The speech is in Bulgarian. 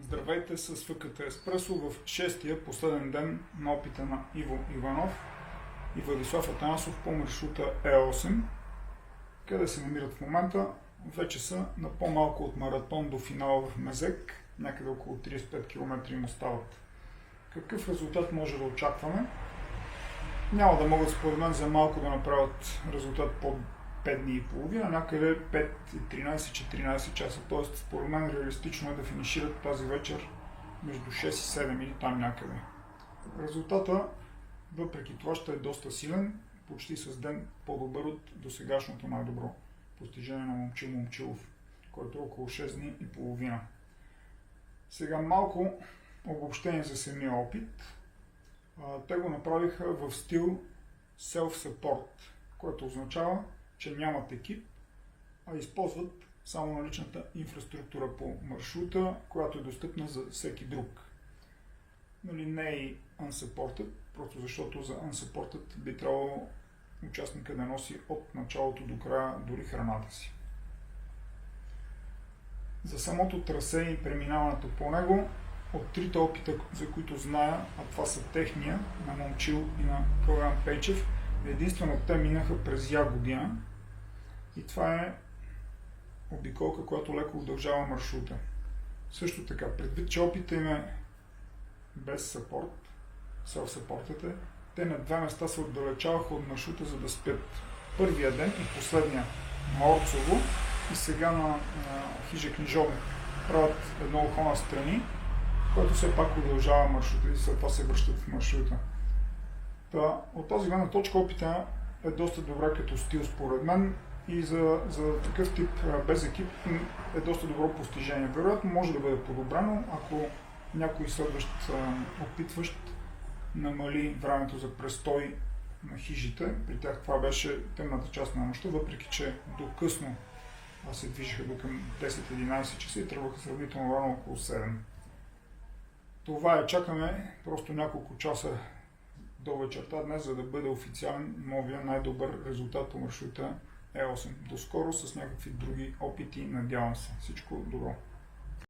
Здравейте с ФКТ Еспресо в шестия последен ден на опита на Иво Иванов и Владислав Атанасов по маршрута Е8. Къде се намират в момента? Вече са на по-малко от маратон до финала в Мезек, някъде около 35 км им остават. Какъв резултат може да очакваме? Няма да могат според мен за малко да направят резултат под 5 дни и половина, някъде 5 и 13-14 часа. Т.е. според мен реалистично е да финишират тази вечер между 6 и 7 или там някъде. Резултата, въпреки това, ще е доста силен, почти с ден по-добър от досегашното най-добро постижение на Момчил Момчилов, който е около 6 дни и половина. Сега малко обобщение за самия опит. Те го направиха в стил self-support, което означава, че нямат екип, а използват само наличната инфраструктура по маршрута, която е достъпна за всеки друг. Не е и unsupported, просто защото за unsupported би трябвало участника да носи от началото до края дори храната си. За самото трасе и преминаването по него, от трите опита, за които зная, а това са техния, на Момчил и на Калян Пейчев, единствено те минаха през Ягодина и това е обиколка, която леко удължава маршрута. Също така, предвид, че опита им е без съпорт, self-supported е, те на две места се отдалечаваха от маршрута, за да спят първия ден и последния на Орцово и сега на Хижа Книжовник. Правят едно ухо на страни, което все пак удължава маршрута и след това се връщат в маршрута. От тази гледна точка опита е доста добра като стил според мен и за такъв тип без екип е доста добро постижение. Вероятно може да бъде подобрено, ако някой следващ опитващ намали времето за престой на хижите. При тях това беше темната част на нощта, въпреки че до късно се движиха до към 10-11 часа и тръгваха сравнително рано около 7. Това е, чакаме просто няколко часа до вечерта днес, за да бъде официален новия най-добър резултат по маршрута Е8. До скоро с някакви други опити, надявам се. Всичко добро!